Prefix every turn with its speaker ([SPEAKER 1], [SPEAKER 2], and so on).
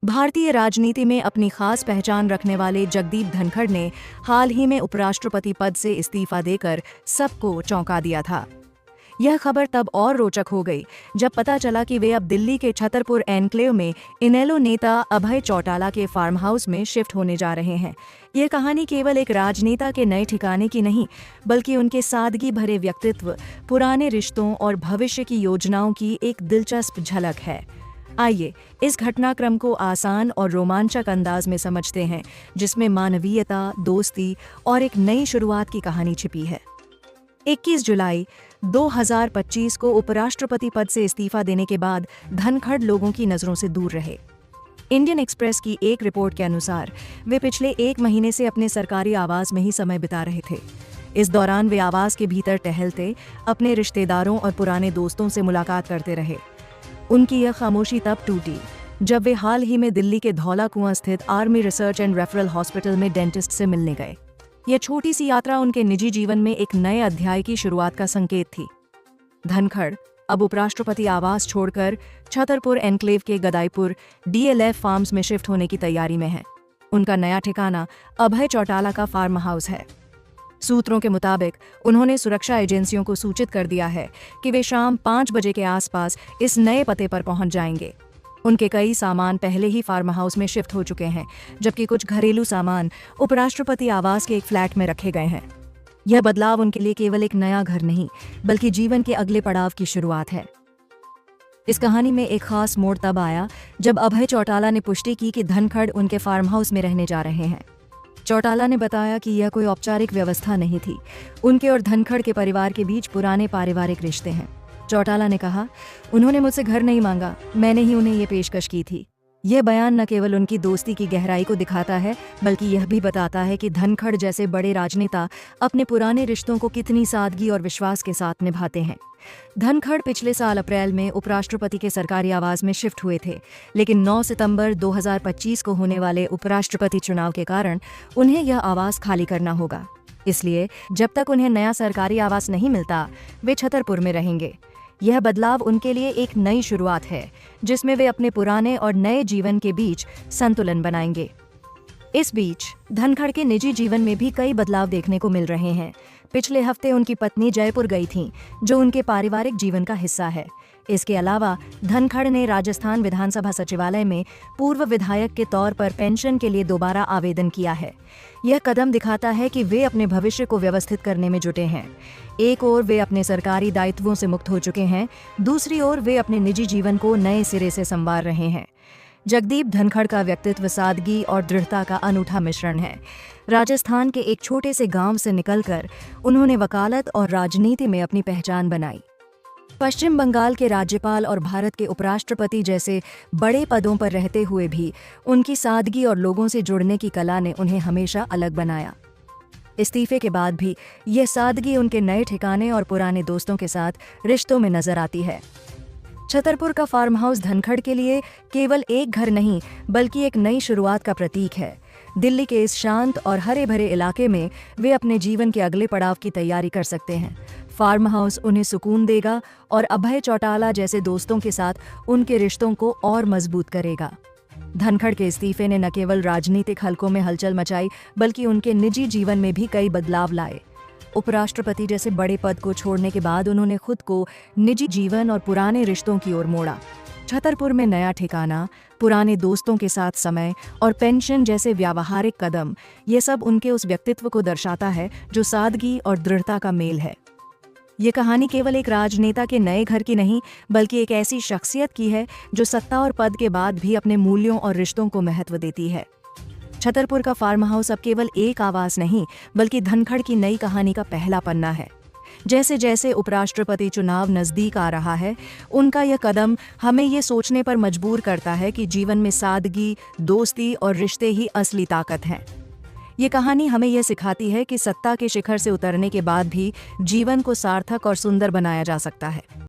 [SPEAKER 1] भारतीय राजनीति में अपनी खास पहचान रखने वाले जगदीप धनखड़ ने हाल ही में उपराष्ट्रपति पद से इस्तीफा देकर सबको चौंका दिया था। यह खबर तब और रोचक हो गई जब पता चला कि वे अब दिल्ली के छतरपुर एन्क्लेव में इनेलो नेता अभय चौटाला के फार्म हाउस में शिफ्ट होने जा रहे हैं। यह कहानी केवल एक राजनेता के नए ठिकाने की नहीं, बल्कि उनके सादगी भरे व्यक्तित्व, पुराने रिश्तों और भविष्य की योजनाओं की एक दिलचस्प झलक है। आइए इस घटनाक्रम को आसान और रोमांचक अंदाज में समझते हैं, जिसमें मानवीयता, दोस्ती और एक नई शुरुआत की कहानी छिपी है। 21 जुलाई 2025 को उपराष्ट्रपति पद से इस्तीफा देने के बाद धनखड़ लोगों की नजरों से दूर रहे। इंडियन एक्सप्रेस की एक रिपोर्ट के अनुसार वे पिछले 1 महीने से अपने सरकारी आवास में ही समय बिता रहे थे। इस दौरान वे आवास के भीतर टहलते, अपने रिश्तेदारों और पुराने दोस्तों से मुलाकात करते रहे। उनकी यह खामोशी तब टूटी जब वे हाल ही में दिल्ली के धौला कुआं स्थित army research and referral hospital में डेंटिस्ट से मिलने गए। यह छोटी सी यात्रा उनके निजी जीवन में एक नए अध्याय की शुरुआत का संकेत थी। धनखड़ अब उपराष्ट्रपति आवास छोड़कर छतरपुर एन्क्लेव के गदाईपुर DLF फार्म्स में शिफ्ट होने की तैयारी में हैं। उनका नया ठिकाना अभय चौटाला का फार्म हाउस है। सूत्रों के मुताबिक उन्होंने सुरक्षा एजेंसियों को सूचित कर दिया है कि वे शाम 5 बजे के आसपास इस नए पते पर पहुंच जाएंगे। उनके कई सामान पहले ही फार्म हाउस में शिफ्ट हो चुके हैं, जबकि कुछ घरेलू सामान उपराष्ट्रपति आवास के एक फ्लैट में रखे गए हैं। यह बदलाव उनके लिए केवल एक नया घर नहीं, बल्कि जीवन के अगले पड़ाव की शुरुआत है। इस कहानी में एक खास मोड़ तब आया जब अभय चौटाला ने पुष्टि की कि धनखड़ उनके फार्म हाउस में रहने जा रहे हैं। चौटाला ने बताया कि यह कोई औपचारिक व्यवस्था नहीं थी। उनके और धनखड़ के परिवार के बीच पुराने पारिवारिक रिश्ते हैं। चौटाला ने कहा, उन्होंने मुझसे घर नहीं मांगा, मैंने ही उन्हें ये पेशकश की थी। यह बयान न केवल उनकी दोस्ती की गहराई को दिखाता है, बल्कि यह भी बताता है कि धनखड़ जैसे बड़े राजनेता अपने पुराने रिश्तों को कितनी सादगी और विश्वास के साथ निभाते हैं। धनखड़ पिछले साल अप्रैल में उपराष्ट्रपति के सरकारी आवास में शिफ्ट हुए थे, लेकिन 9 सितंबर 2025 को होने वाले उपराष्ट्रपति चुनाव के कारण उन्हें यह आवास खाली करना होगा। इसलिए जब तक उन्हें नया सरकारी आवास नहीं मिलता, वे छतरपुर में रहेंगे। यह बदलाव उनके लिए एक नई शुरुआत है, जिसमें वे अपने पुराने और नए जीवन के बीच संतुलन बनाएंगे। इस बीच धनखड़ के निजी जीवन में भी कई बदलाव देखने को मिल रहे हैं। पिछले हफ्ते उनकी पत्नी जयपुर गई थीं, जो उनके पारिवारिक जीवन का हिस्सा है। इसके अलावा धनखड़ ने राजस्थान विधानसभा सचिवालय में पूर्व विधायक के तौर पर पेंशन के लिए दोबारा आवेदन किया है। यह कदम दिखाता है कि वे अपने भविष्य को व्यवस्थित करने में जुटे हैं। एक ओर वे अपने सरकारी दायित्वों से मुक्त हो चुके हैं, दूसरी ओर वे अपने निजी जीवन को नए सिरे से संवार रहे हैं। जगदीप धनखड़ का व्यक्तित्व सादगी और दृढ़ता का अनूठा मिश्रण है। राजस्थान के एक छोटे से गांव से निकलकर उन्होंने वकालत और राजनीति में अपनी पहचान बनाई। पश्चिम बंगाल के राज्यपाल और भारत के उपराष्ट्रपति जैसे बड़े पदों पर रहते हुए भी उनकी सादगी और लोगों से जुड़ने की कला ने उन्हें हमेशा अलग बनाया। इस्तीफे के बाद भी यह सादगी उनके नए ठिकाने और पुराने दोस्तों के साथ रिश्तों में नजर आती है। छतरपुर का फार्म हाउस धनखड़ के लिए केवल एक घर नहीं, बल्कि एक नई शुरुआत का प्रतीक है। दिल्ली के इस शांत और हरे भरे इलाके में वे अपने जीवन के अगले पड़ाव की तैयारी कर सकते हैं। फार्म हाउस उन्हें सुकून देगा और अभय चौटाला जैसे दोस्तों के साथ उनके रिश्तों को और मजबूत करेगा। धनखड़ के इस्तीफे ने न केवल राजनीतिक हलकों में हलचल मचाई, बल्कि उनके निजी जीवन में भी कई बदलाव लाए। उपराष्ट्रपति जैसे बड़े पद को छोड़ने के बाद उन्होंने खुद को निजी जीवन और पुराने रिश्तों की ओर मोड़ा। छतरपुर में नया ठिकाना, पुराने दोस्तों के साथ समय और पेंशन जैसे व्यावहारिक कदम, ये सब उनके उस व्यक्तित्व को दर्शाता है जो सादगी और दृढ़ता का मेल है। ये कहानी केवल एक राजनेता के नए घर की नहीं, बल्कि एक ऐसी शख्सियत की है जो सत्ता और पद के बाद भी अपने मूल्यों और रिश्तों को महत्व देती है। छतरपुर का फार्म हाउस अब केवल एक आवास नहीं, बल्कि धनखड़ की नई कहानी का पहला पन्ना है। जैसे जैसे उपराष्ट्रपति चुनाव नजदीक आ रहा है, उनका यह कदम हमें ये सोचने पर मजबूर करता है कि जीवन में सादगी, दोस्ती और रिश्ते ही असली ताकत हैं। ये कहानी हमें यह सिखाती है कि सत्ता के शिखर से उतरने के बाद भी जीवन को सार्थक और सुंदर बनाया जा सकता है।